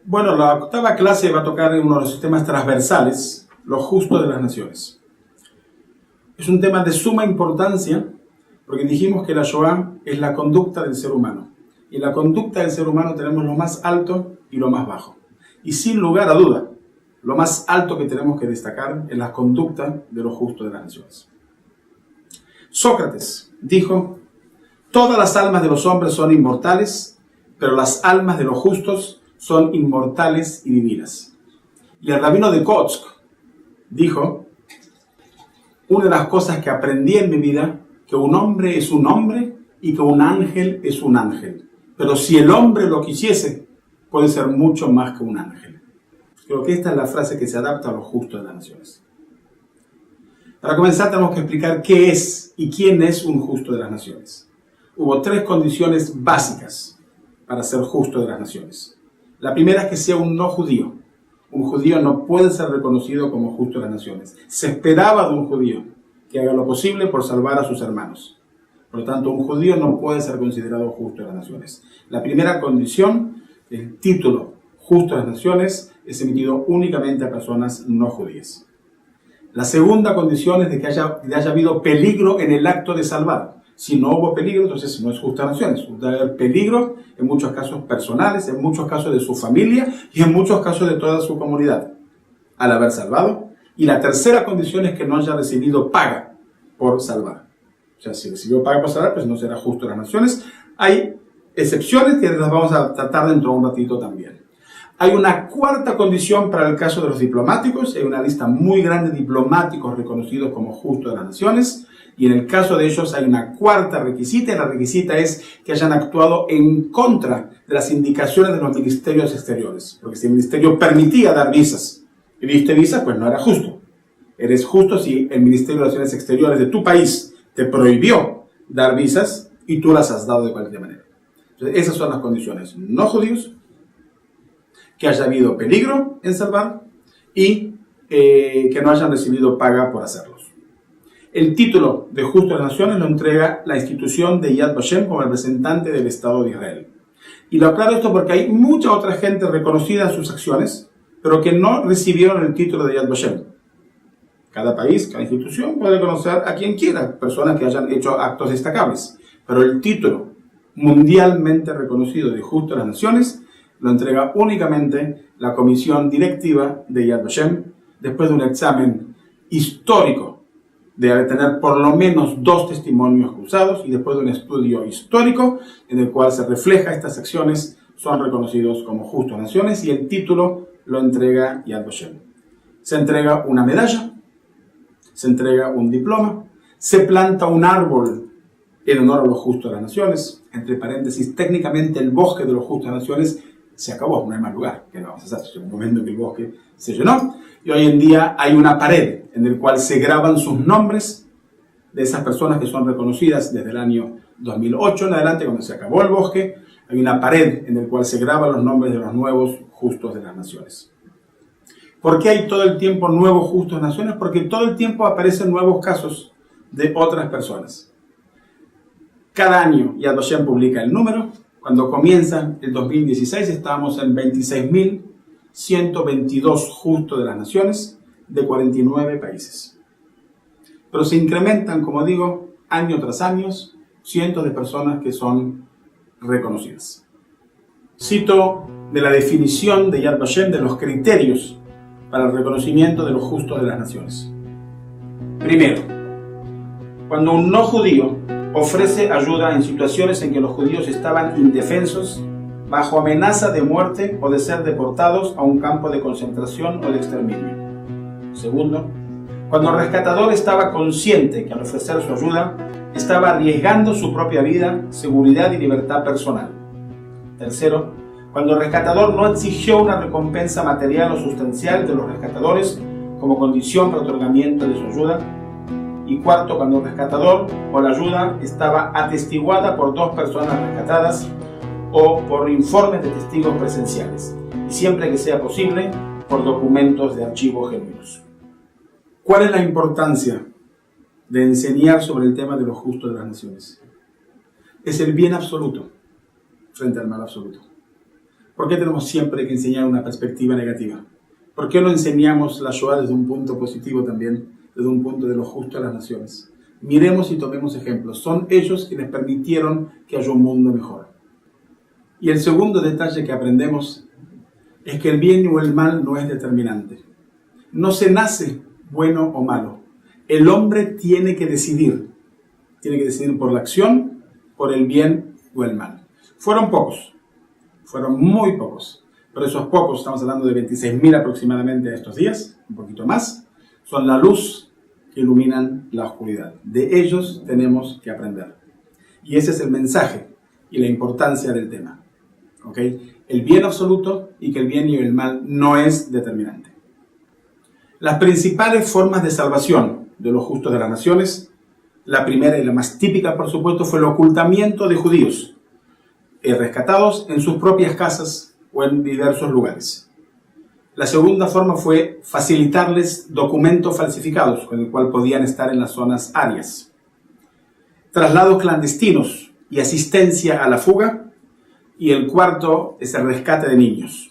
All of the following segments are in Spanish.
Bueno, la octava clase va a tocar uno de los temas transversales, lo justo de las naciones. Es un tema de suma importancia porque dijimos que la Shoah es la conducta del ser humano. Y en la conducta del ser humano tenemos lo más alto y lo más bajo. Y sin lugar a duda, lo más alto que tenemos que destacar es la conducta de lo justo de las naciones. Sócrates dijo: todas las almas de los hombres son inmortales, pero las almas de los justos son inmortales y divinas. Y el rabino de Kotsk dijo: una de las cosas que aprendí en mi vida, que un hombre es un hombre y que un ángel es un ángel. Pero si el hombre lo quisiese, puede ser mucho más que un ángel. Creo que esta es la frase que se adapta a lo justo de las naciones. Para comenzar tenemos que explicar qué es y quién es un justo de las naciones. Hubo tres condiciones básicas para ser justo de las naciones. La primera es que sea un no judío. Un judío no puede ser reconocido como justo de las naciones. Se esperaba de un judío que haga lo posible por salvar a sus hermanos. Por lo tanto, un judío no puede ser considerado justo de las naciones. La primera condición, el título justo de las naciones, es emitido únicamente a personas no judías. La segunda condición es de que haya habido peligro en el acto de salvar. Si no hubo peligro, entonces no es justa de las naciones. Debe haber peligro en muchos casos personales, en muchos casos de su familia y en muchos casos de toda su comunidad, al haber salvado. Y la tercera condición es que no haya recibido paga por salvar. O sea, si recibió paga por salvar, pues no será justo de las naciones. Hay excepciones que las vamos a tratar dentro de un ratito también. Hay una cuarta condición para el caso de los diplomáticos. Hay una lista muy grande de diplomáticos reconocidos como justos de las naciones. Y en el caso de ellos hay una cuarta requisita, y la requisita es que hayan actuado en contra de las indicaciones de los ministerios exteriores. Porque si el ministerio permitía dar visas y diste visas, pues no era justo. Eres justo si el Ministerio de Relaciones Exteriores de tu país te prohibió dar visas y tú las has dado de cualquier manera. Entonces, esas son las condiciones. No judíos, que haya habido peligro en salvar y que no hayan recibido paga por hacerlos. El título de Justo de las Naciones lo entrega la institución de Yad Vashem como representante del Estado de Israel. Y lo aclaro esto porque hay mucha otra gente reconocida en sus acciones, pero que no recibieron el título de Yad Vashem. Cada país, cada institución puede conocer a quien quiera, personas que hayan hecho actos destacables. Pero el título mundialmente reconocido de Justo de las Naciones lo entrega únicamente la comisión directiva de Yad Vashem, después de un examen histórico de tener por lo menos 2 testimonios cruzados y después de un estudio histórico en el cual se refleja estas acciones, son reconocidos como Justos de las Naciones y el título lo entrega Yad Vashem. Se entrega una medalla, se entrega un diploma, se planta un árbol en honor a los Justos de las Naciones. Entre paréntesis, técnicamente el bosque de los Justos de las Naciones se acabó, no hay más lugar. ¿Qué vamos a hacer? Llegó un momento en que el bosque se llenó y hoy en día hay una pared en la cual se graban sus nombres de esas personas que son reconocidas desde el año 2008 en adelante, cuando se acabó el bosque. Hay una pared en la cual se graban los nombres de los nuevos Justos de las Naciones. ¿Por qué hay todo el tiempo nuevos Justos de las Naciones? Porque todo el tiempo aparecen nuevos casos de otras personas. Cada año Yad Vashem publica el número. Cuando comienza el 2016 estábamos en 26.122 Justos de las Naciones de 49 países. Pero se incrementan, como digo, año tras año, cientos de personas que son reconocidas. Cito de la definición de Yad Vashem de los criterios para el reconocimiento de los Justos de las Naciones. Primero, cuando un no judío ofrece ayuda en situaciones en que los judíos estaban indefensos, bajo amenaza de muerte o de ser deportados a un campo de concentración o de exterminio. Segundo, cuando el rescatador estaba consciente que al ofrecer su ayuda estaba arriesgando su propia vida, seguridad y libertad personal. Tercero, cuando el rescatador no exigió una recompensa material o sustancial de los rescatadores como condición para el otorgamiento de su ayuda. Y cuarto, cuando el rescatador o la ayuda estaba atestiguada por 2 personas rescatadas o por informes de testigos presenciales, y siempre que sea posible, por documentos de archivo genuinos. ¿Cuál es la importancia de enseñar sobre el tema de los justos de las naciones? Es el bien absoluto frente al mal absoluto. ¿Por qué tenemos siempre que enseñar una perspectiva negativa? ¿Por qué no enseñamos la Shoah desde un punto positivo también, desde un punto de lo justo de las naciones? Miremos y tomemos ejemplos. Son ellos quienes permitieron que haya un mundo mejor. Y el segundo detalle que aprendemos es que el bien o el mal no es determinante. No se nace bueno o malo. El hombre tiene que decidir. Tiene que decidir por la acción, por el bien o el mal. Fueron pocos. Fueron muy pocos. Pero esos pocos, estamos hablando de 26.000 aproximadamente a estos días, un poquito más, son la luz que iluminan la oscuridad. De ellos tenemos que aprender. Y ese es el mensaje y la importancia del tema. ¿Ok? El bien absoluto y que el bien y el mal no es determinante. Las principales formas de salvación de los justos de las naciones, la primera y la más típica, por supuesto, fue el ocultamiento de judíos rescatados en sus propias casas o en diversos lugares. La segunda forma fue facilitarles documentos falsificados con el cual podían estar en las zonas arias. Traslados clandestinos y asistencia a la fuga. Y el cuarto es el rescate de niños.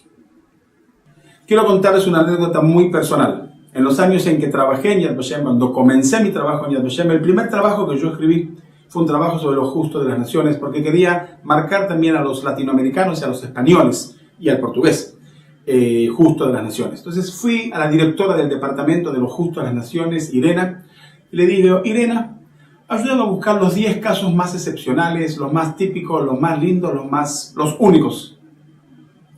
Quiero contarles una anécdota muy personal. En los años en que trabajé en Yad Vashem, cuando comencé mi trabajo en Yad Vashem, el primer trabajo que yo escribí fue un trabajo sobre lo justo de las naciones, porque quería marcar también a los latinoamericanos y a los españoles y al portugués justo de las naciones. Entonces fui a la directora del departamento de lo justo de las naciones, Irena, y le dije: Irena, ayúdame a buscar los 10 casos más excepcionales, los más típicos, los más lindos, los únicos.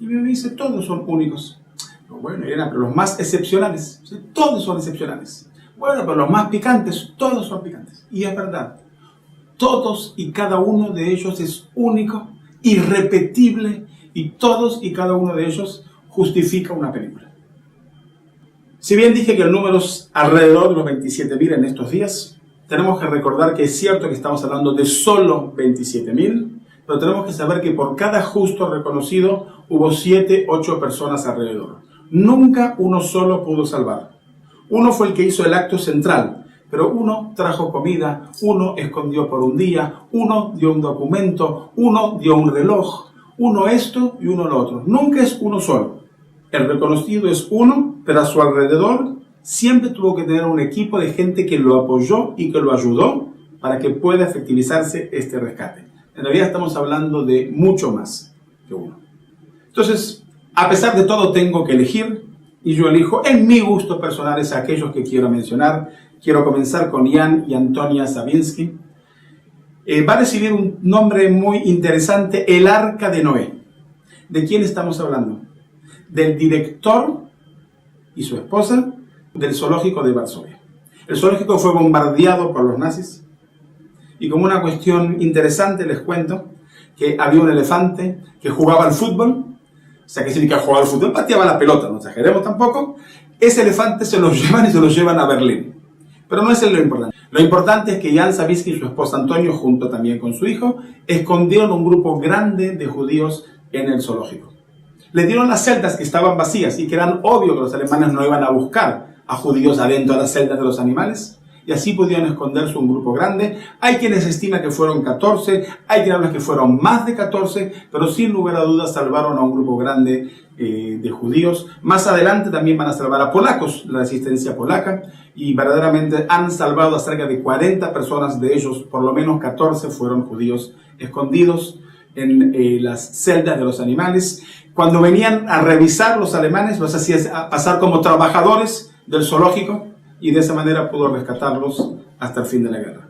Y me dice: todos son únicos. Bueno, Irena, pero los más excepcionales, todos son excepcionales. Bueno, pero los más picantes, todos son picantes. Y es verdad, todos y cada uno de ellos es único, irrepetible, y todos y cada uno de ellos justifica una película. Si bien dije que el número es alrededor de los 27.000 en estos días, tenemos que recordar que es cierto que estamos hablando de solo 27.000, pero tenemos que saber que por cada justo reconocido hubo 7, 8 personas alrededor. Nunca uno solo pudo salvar. Uno fue el que hizo el acto central, pero uno trajo comida, uno escondió por un día, uno dio un documento, uno dio un reloj, uno esto y uno lo otro. Nunca es uno solo. El reconocido es uno, pero a su alrededor siempre tuvo que tener un equipo de gente que lo apoyó y que lo ayudó para que pueda efectivizarse este rescate. En realidad estamos hablando de mucho más que uno. Entonces, a pesar de todo, tengo que elegir, y yo elijo en mi gusto personal es aquellos que quiero mencionar. Quiero comenzar con Jan y Antonia Savinsky. Va a recibir un nombre muy interesante: el Arca de Noé. ¿De quién estamos hablando? Del director y su esposa del zoológico de Varsovia. El zoológico fue bombardeado por los nazis, y como una cuestión interesante les cuento que había un elefante que jugaba al fútbol. O sea, ¿qué significa jugar al fútbol? Pateaba la pelota, no exageremos tampoco. Ese elefante se lo llevan a Berlín. Pero no es lo importante. Lo importante es que Jan Savinsky y su esposa Antonio, junto también con su hijo, escondieron un grupo grande de judíos en el zoológico. Le dieron las celdas que estaban vacías y que eran obvio que los alemanes no iban a buscar a judíos adentro de las celdas de los animales, y así pudieron esconderse un grupo grande. Hay quienes estiman que fueron 14, hay quienes hablan que fueron más de 14, pero sin lugar a dudas salvaron a un grupo grande de judíos. Más adelante también van a salvar a polacos, la resistencia polaca, y verdaderamente han salvado a cerca de 40 personas. De ellos, por lo menos 14 fueron judíos escondidos en las celdas de los animales. Cuando venían a revisar los alemanes, los hacían pasar como trabajadores del zoológico, y de esa manera pudo rescatarlos hasta el fin de la guerra.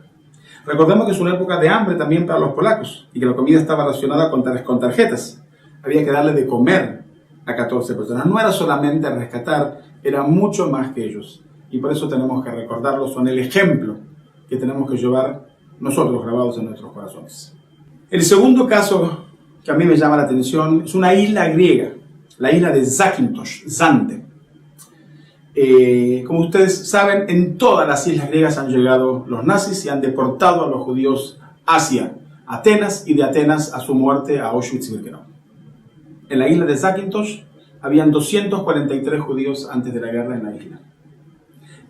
Recordemos que es una época de hambre también para los polacos, y que la comida estaba relacionada con tarjetas. Había que darle de comer a 14 personas. No era solamente rescatar, era mucho más que ellos. Y por eso tenemos que recordarlos, son el ejemplo que tenemos que llevar nosotros grabados en nuestros corazones. El segundo caso que a mí me llama la atención es una isla griega, la isla de Zakynthos, Zante. Como ustedes saben, en todas las islas griegas han llegado los nazis y han deportado a los judíos hacia Atenas, y de Atenas a su muerte a Auschwitz-Birkenau. En la isla de Zakynthos habían 243 judíos antes de la guerra en la isla.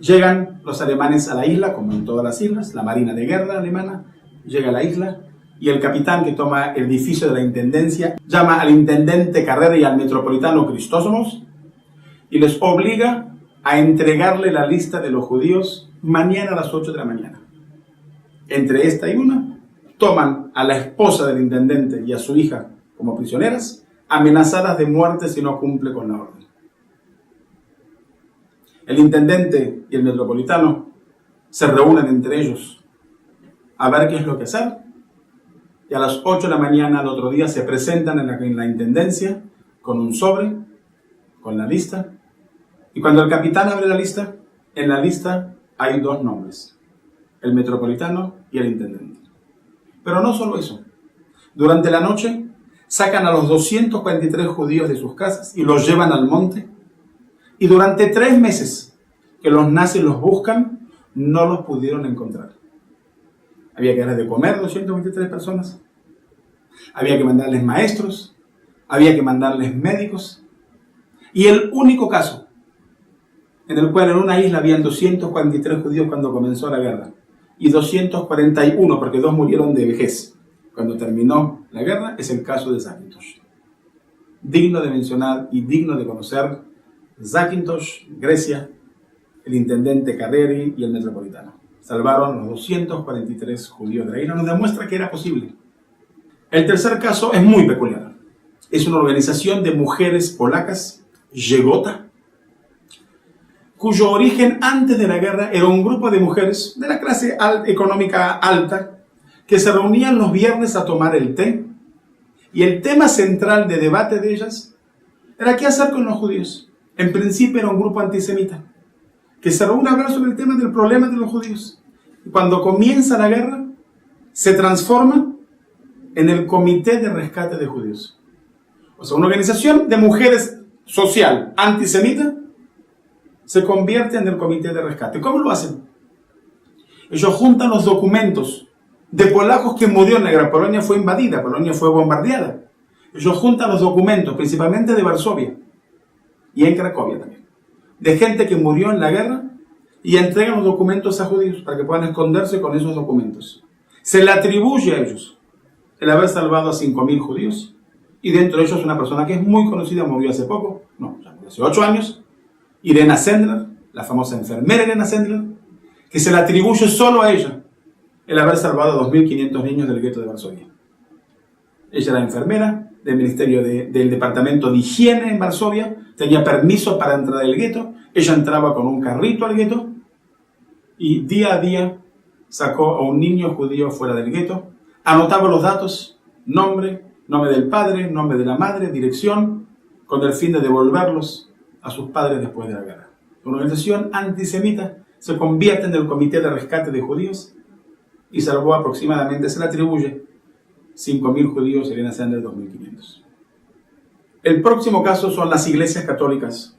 Llegan los alemanes a la isla, como en todas las islas, la marina de guerra alemana llega a la isla, y el capitán que toma el edificio de la intendencia llama al intendente Carrera y al metropolitano Cristósomos y les obliga a entregarle la lista de los judíos mañana a las 8 de la mañana. Entre esta y una, toman a la esposa del intendente y a su hija como prisioneras, amenazadas de muerte si no cumple con la orden. El intendente y el metropolitano se reúnen entre ellos a ver qué es lo que hacer, y a las 8 de la mañana al otro día se presentan en la intendencia con un sobre, con la lista, y cuando el capitán abre la lista, en la lista hay 2 nombres, el metropolitano y el intendente. Pero no solo eso, durante la noche sacan a los 243 judíos de sus casas y los llevan al monte, y durante 3 meses que los nazis los buscan, no los pudieron encontrar. Había que darles de comer 223 personas, había que mandarles maestros, había que mandarles médicos, y el único caso en el cual en una isla habían 243 judíos cuando comenzó la guerra, y 241 porque 2 murieron de vejez cuando terminó la guerra, es el caso de Zakynthos. Digno de mencionar y digno de conocer, Zakynthos, Grecia, el intendente Carreri y el metropolitano. Salvaron a los 243 judíos de la isla, nos demuestra que era posible. El tercer caso es muy peculiar. Es una organización de mujeres polacas, Żegota, cuyo origen antes de la guerra era un grupo de mujeres de la clase económica alta que se reunían los viernes a tomar el té, y el tema central de debate de ellas era qué hacer con los judíos. En principio era un grupo antisemita que se reúne a hablar sobre el tema del problema de los judíos. Y cuando comienza la guerra, se transforma en el Comité de Rescate de Judíos. O sea, una organización de mujeres social antisemita se convierte en el Comité de Rescate. ¿Cómo lo hacen? Ellos juntan los documentos de polacos que murieron en la guerra. Polonia fue invadida, Polonia fue bombardeada. Ellos juntan los documentos, principalmente de Varsovia y en Cracovia también, de gente que murió en la guerra, y entregan los documentos a judíos para que puedan esconderse con esos documentos. Se le atribuye a ellos el haber salvado a 5.000 judíos, y dentro de ellos una persona que es muy conocida, murió hace poco, ya murió hace 8 años, Irena Sendler, la famosa enfermera Irena Sendler, que se le atribuye solo a ella el haber salvado a 2.500 niños del gueto de Varsovia. Ella era enfermera del Ministerio del Departamento de Higiene en Varsovia, tenía permiso para entrar al gueto, ella entraba con un carrito al gueto y día a día sacó a un niño judío fuera del gueto, anotaba los datos, nombre del padre, nombre de la madre, dirección, con el fin de devolverlos a sus padres después de la guerra. Una organización antisemita se convierte en el Comité de Rescate de Judíos y salvó aproximadamente, se le atribuye, 5.000 judíos y vienen a ser de 2.500. El próximo caso son las iglesias católicas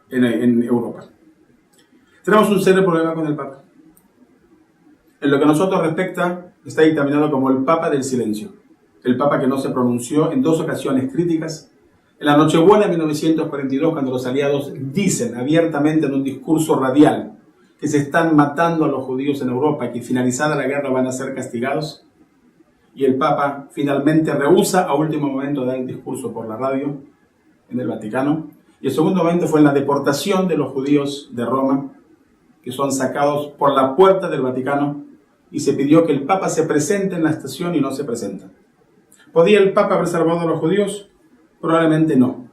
en Europa. Tenemos un serio problema con el Papa. En lo que a nosotros respecta, está dictaminado como el Papa del silencio. El Papa que no se pronunció en 2 ocasiones críticas. En la Nochebuena de 1942, cuando los aliados dicen abiertamente en un discurso radial que se están matando a los judíos en Europa y que finalizada la guerra van a ser castigados, y el Papa finalmente rehúsa a último momento dar el discurso por la radio en el Vaticano. Y el segundo momento fue en la deportación de los judíos de Roma, que son sacados por la puerta del Vaticano, y se pidió que el Papa se presente en la estación y no se presenta. ¿Podía el Papa haber salvado a los judíos? Probablemente no.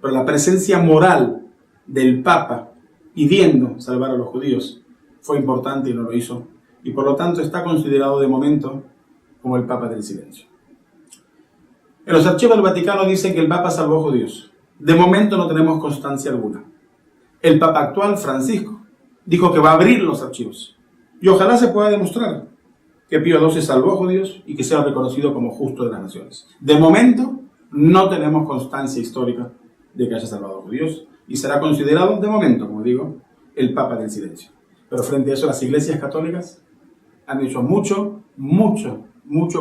Pero la presencia moral del Papa pidiendo salvar a los judíos fue importante y no lo hizo. Y por lo tanto está considerado de momento como el Papa del silencio. En los archivos del Vaticano dicen que el Papa salvó judíos. De momento no tenemos constancia alguna. El Papa actual, Francisco, dijo que va a abrir los archivos. Y ojalá se pueda demostrar que Pío XII salvó judíos y que sea reconocido como justo de las naciones. De momento no tenemos constancia histórica de que haya salvado judíos y será considerado, de momento, como digo, el Papa del silencio. Pero frente a eso, las iglesias católicas han hecho mucho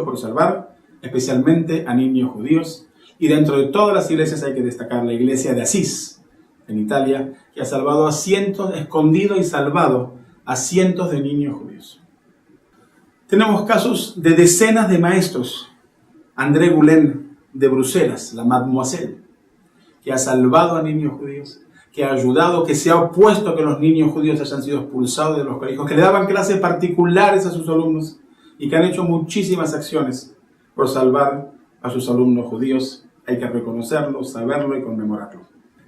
por salvar, especialmente a niños judíos. Y dentro de todas las iglesias hay que destacar la iglesia de Asís, en Italia, que ha salvado a cientos, escondido y salvado a cientos de niños judíos. Tenemos casos de decenas de maestros. André Gulen de Bruselas, la Mademoiselle, que ha salvado a niños judíos, que ha ayudado, que se ha opuesto a que los niños judíos hayan sido expulsados de los colegios, que le daban clases particulares a sus alumnos y que han hecho muchísimas acciones por salvar a sus alumnos judíos. Hay que reconocerlo, saberlo y conmemorarlo.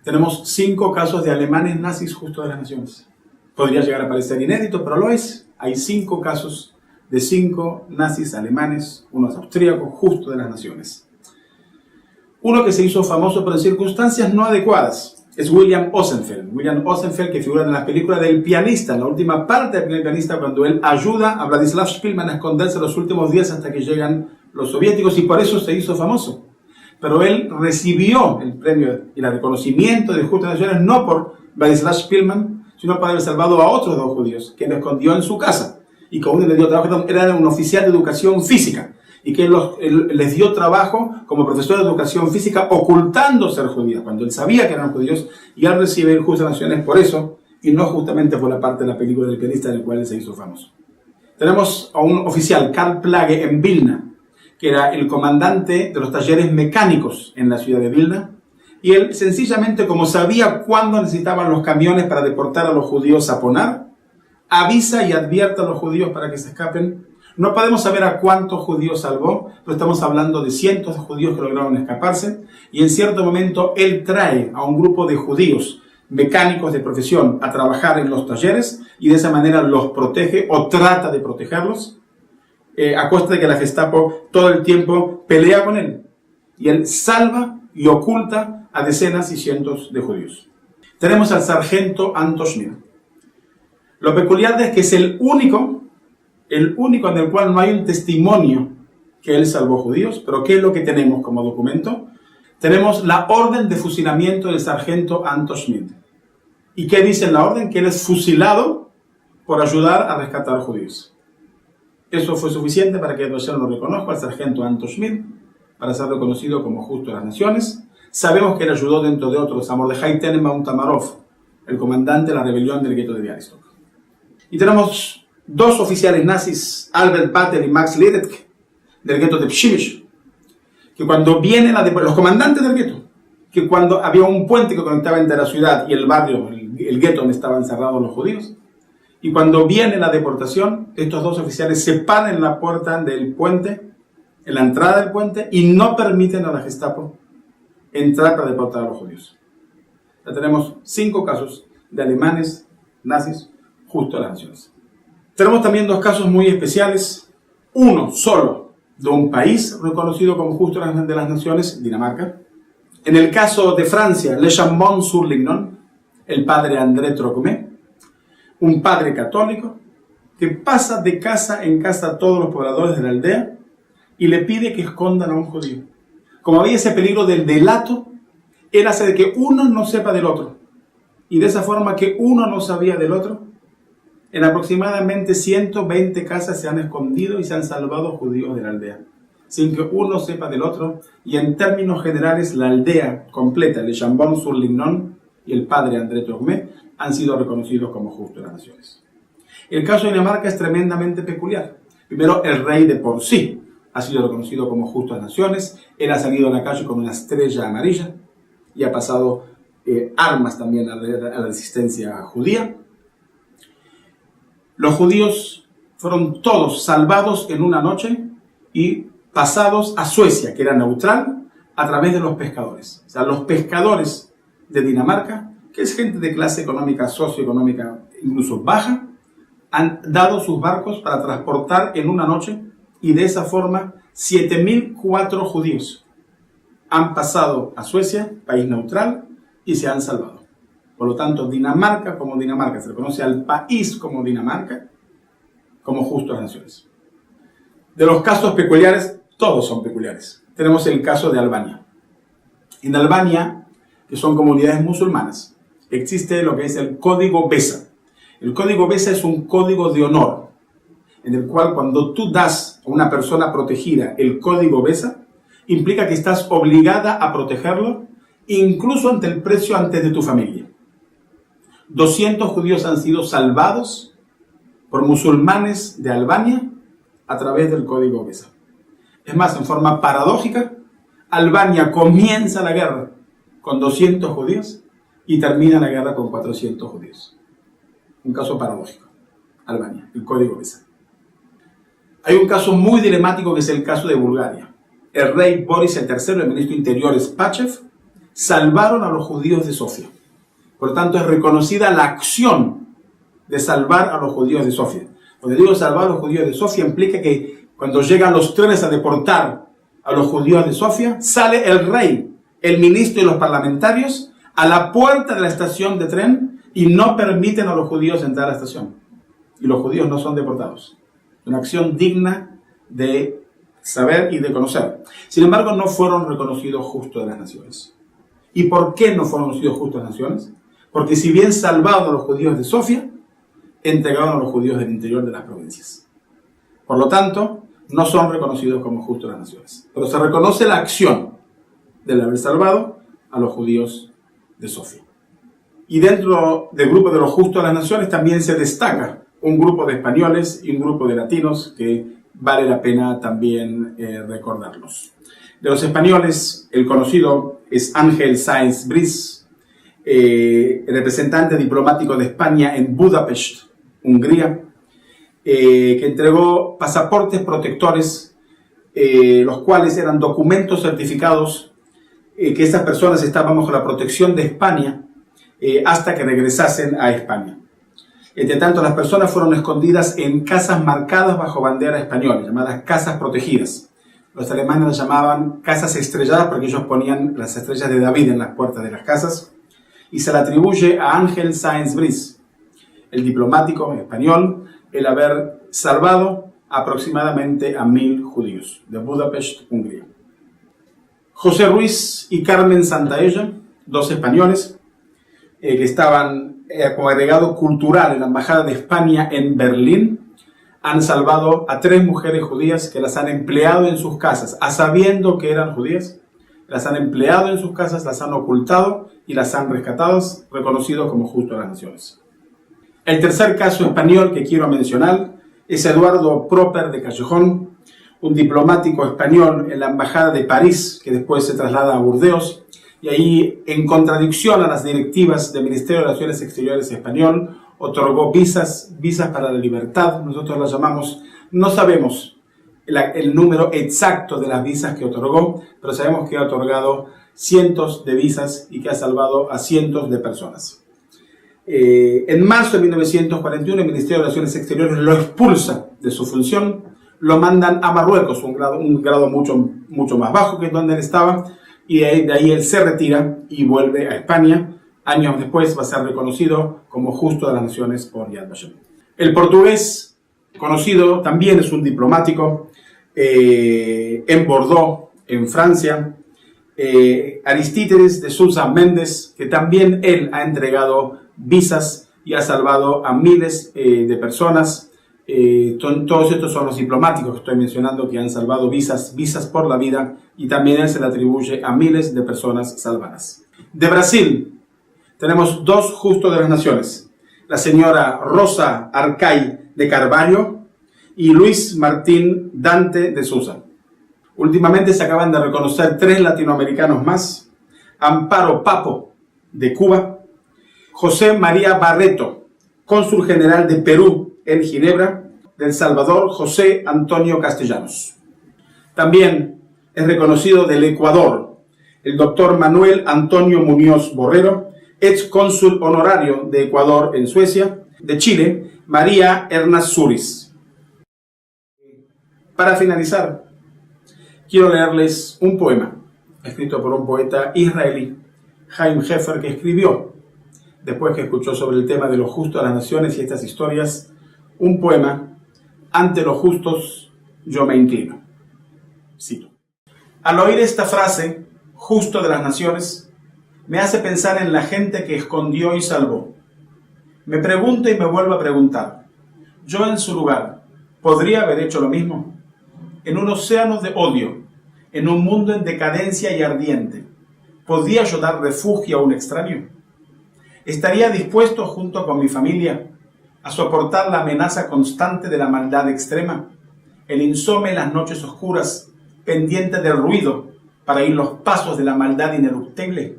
Tenemos 5 casos de alemanes nazis justo de las naciones. Podría llegar a parecer inédito, pero lo es. Hay 5 casos de 5 nazis alemanes, unos austríacos, justo de las naciones. Uno que se hizo famoso por circunstancias no adecuadas es William Osenfeld. William Osenfeld, que figura en la película del pianista, en la última parte del pianista, cuando él ayuda a Vladislav Shpilman a esconderse los últimos días hasta que llegan los soviéticos, y por eso se hizo famoso. Pero él recibió el premio y el reconocimiento de Justas Naciones no por Vladislav Shpilman, sino por haber salvado a otros 2 judíos que él escondió en su casa y que uno le dio trabajo. Era un oficial de educación física y que él les dio trabajo como profesor de educación física ocultando ser judíos, cuando él sabía que eran judíos, y él recibe el Justas Naciones por eso y no justamente por la parte de la película del pianista en el cual él se hizo famoso. Tenemos a un oficial, Karl Plage, en Vilna, que era el comandante de los talleres mecánicos en la ciudad de Vilna, y él sencillamente, como sabía cuándo necesitaban los camiones para deportar a los judíos a Ponar, avisa y advierte a los judíos para que se escapen. No podemos saber a cuántos judíos salvó, pero estamos hablando de cientos de judíos que lograron escaparse, y en cierto momento él trae a un grupo de judíos mecánicos de profesión a trabajar en los talleres, y de esa manera los protege o trata de protegerlos, a costa de que la Gestapo todo el tiempo pelea con él. Y él salva y oculta a decenas y cientos de judíos. Tenemos al sargento Anton Schmid. Lo peculiar es que es el único en el cual no hay un testimonio que él salvó judíos. Pero ¿qué es lo que tenemos como documento? Tenemos la orden de fusilamiento del sargento Anton Schmid. ¿Y qué dice en la orden? Que él es fusilado por ayudar a rescatar judíos. Eso fue suficiente para que Hashem lo reconozca al sargento Anton Schmid, para ser reconocido como justo de las naciones. Sabemos que él ayudó, dentro de otros, a Mordechai Tenenbaum Tamarov, el comandante de la rebelión del gueto de Białystok. Y tenemos 2 oficiales nazis, Albert Bater y Max Liedtke, del gueto de Przemyśl, que cuando vienen los comandantes del gueto, que cuando había un puente que conectaba entre la ciudad y el barrio, el gueto donde estaban encerrados los judíos, y cuando viene la deportación, estos 2 oficiales se paran en la puerta del puente, en la entrada del puente, y no permiten a la Gestapo entrar para deportar a los judíos. Ya tenemos 5 casos de alemanes nazis justo a las naciones. Tenemos también 2 casos muy especiales. Uno solo de un país reconocido como justo de las naciones, Dinamarca. En el caso de Francia, Le Chambon-sur-Lignon, el padre André Trocmé, un padre católico que pasa de casa en casa a todos los pobladores de la aldea y le pide que escondan a un judío. Como había ese peligro del delato, él hace de que uno no sepa del otro. Y de esa forma que uno no sabía del otro, en aproximadamente 120 casas se han escondido y se han salvado judíos de la aldea, sin que uno sepa del otro. Y en términos generales, la aldea completa, Le Chambon-sur-Lignon y el padre André Trocmé, han sido reconocidos como justos de las naciones. El caso de Dinamarca es tremendamente peculiar. Primero, el rey de por sí ha sido reconocido como justo de las naciones. Él ha salido a la calle con una estrella amarilla y ha pasado armas también a la resistencia judía. Los judíos fueron todos salvados en una noche y pasados a Suecia, que era neutral, a través de los pescadores. O sea, los pescadores de Dinamarca, que es gente de clase económica, socioeconómica, incluso baja, han dado sus barcos para transportar en una noche, y de esa forma 7.004 judíos han pasado a Suecia, país neutral, y se han salvado. Por lo tanto, Dinamarca como Dinamarca, se reconoce al país como Dinamarca, como justo de las naciones. De los casos peculiares, todos son peculiares. Tenemos el caso de Albania. En Albania, que son comunidades musulmanas, existe lo que es el Código Besa. El Código Besa es un código de honor, en el cual cuando tú das a una persona protegida el Código Besa, implica que estás obligada a protegerlo, incluso ante el precio antes de tu familia. 200 judíos han sido salvados por musulmanes de Albania a través del código Besa. Es más, en forma paradójica, Albania comienza la guerra con 200 judíos y termina la guerra con 400 judíos. Un caso paradójico. Albania, el código Besa. Hay un caso muy dilemático que es el caso de Bulgaria. El rey Boris III, el ministro interior Spachev, salvaron a los judíos de Sofía. Por lo tanto, es reconocida la acción de salvar a los judíos de Sofía. Cuando digo salvar a los judíos de Sofía, implica que cuando llegan los trenes a deportar a los judíos de Sofía, sale el rey, el ministro y los parlamentarios a la puerta de la estación de tren y no permiten a los judíos entrar a la estación. Y los judíos no son deportados. Una acción digna de saber y de conocer. Sin embargo, no fueron reconocidos justos de las naciones. ¿Y por qué no fueron reconocidos justos de las naciones? Porque si bien salvaron a los judíos de Sofía, entregaron a los judíos del interior de las provincias. Por lo tanto, no son reconocidos como justos de las naciones. Pero se reconoce la acción de haber salvado a los judíos de Sofía. Y dentro del grupo de los justos de las naciones también se destaca un grupo de españoles y un grupo de latinos que vale la pena también recordarlos. De los españoles, el conocido es Ángel Sáenz Briz, representante diplomático de España en Budapest, Hungría, que entregó pasaportes protectores, los cuales eran documentos certificados que estas personas estaban bajo la protección de España hasta que regresasen a España. Entre tanto, las personas fueron escondidas en casas marcadas bajo bandera española, llamadas casas protegidas. Los alemanes las llamaban casas estrelladas porque ellos ponían las estrellas de David en las puertas de las casas. Y se le atribuye a Ángel Sáenz Briz, el diplomático español, el haber salvado aproximadamente a 1000 judíos de Budapest, Hungría. José Ruiz y Carmen Santaella, dos españoles, que estaban como agregado cultural en la Embajada de España en Berlín, han salvado a 3 mujeres judías que las han empleado en sus casas, a sabiendo que eran judías, las han empleado en sus casas, las han ocultado y las han rescatado, reconocidos como justos de las naciones. El tercer caso español que quiero mencionar es Eduardo Proper de Callejón, un diplomático español en la Embajada de París, que después se traslada a Burdeos, y ahí, en contradicción a las directivas del Ministerio de Relaciones Exteriores español, otorgó visas para la libertad, nosotros las llamamos, no sabemos el número exacto de las visas que otorgó, pero sabemos que ha otorgado cientos de visas y que ha salvado a cientos de personas. En marzo de 1941, el Ministerio de Relaciones Exteriores lo expulsa de su función, lo mandan a Marruecos, un grado mucho más bajo que donde él estaba, y de ahí él se retira y vuelve a España. Años después va a ser reconocido como justo de las naciones por Yad Vashem. El portugués, conocido, también es un diplomático en Bordeaux, en Francia. Aristíteres de Sousa Méndez, que también él ha entregado visas y ha salvado a miles de personas. Todos estos son los diplomáticos que estoy mencionando que han salvado visas por la vida, y también él se le atribuye a miles de personas salvadas. De Brasil tenemos 2 justos de las naciones, la señora Rosa Arcay de Carvalho y Luis Martín Dante de Sousa. Últimamente se acaban de reconocer 3 latinoamericanos más: Amparo Papo de Cuba, José María Barreto, cónsul general de Perú en Ginebra, de El Salvador, José Antonio Castellanos. También es reconocido del Ecuador el doctor Manuel Antonio Muñoz Borrero, ex cónsul honorario de Ecuador en Suecia. De Chile, María Errázuriz. Para finalizar, quiero leerles un poema escrito por un poeta israelí, Chaim Heffer, que escribió, después que escuchó sobre el tema de lo justo a las naciones y estas historias, un poema: ante los justos yo me inclino. Cito. Al oír esta frase, justo de las naciones, me hace pensar en la gente que escondió y salvó. Me pregunto y me vuelvo a preguntar, yo en su lugar, ¿podría haber hecho lo mismo? En un océano de odio, en un mundo en decadencia y ardiente, ¿podía yo dar refugio a un extraño? ¿Estaría dispuesto, junto con mi familia, a soportar la amenaza constante de la maldad extrema, el insomne en las noches oscuras, pendiente del ruido para oír los pasos de la maldad ineluctable.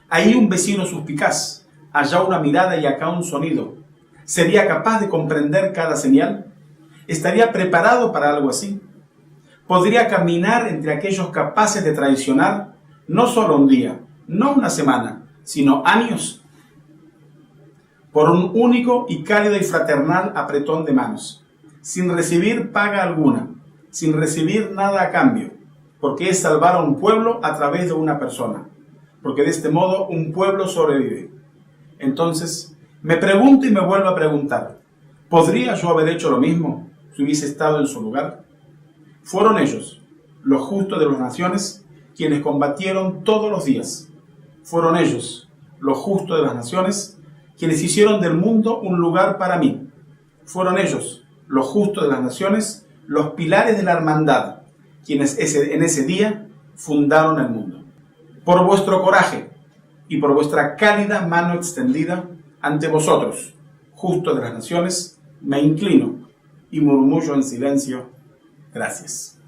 Ahí un vecino suspicaz, allá una mirada y acá un sonido. ¿Sería capaz de comprender cada señal? ¿Estaría preparado para algo así? ¿Podría caminar entre aquellos capaces de traicionar no solo un día, no una semana, sino años? Por un único y cálido y fraternal apretón de manos, sin recibir paga alguna, sin recibir nada a cambio, porque es salvar a un pueblo a través de una persona, porque de este modo un pueblo sobrevive. Entonces, me pregunto y me vuelvo a preguntar, ¿podría yo haber hecho lo mismo si hubiese estado en su lugar? Fueron ellos, los justos de las naciones, quienes combatieron todos los días. Fueron ellos, los justos de las naciones, quienes hicieron del mundo un lugar para mí. Fueron ellos, los justos de las naciones, los pilares de la hermandad, quienes en ese día fundaron el mundo. Por vuestro coraje y por vuestra cálida mano extendida ante vosotros, justos de las naciones, me inclino y murmullo en silencio, gracias.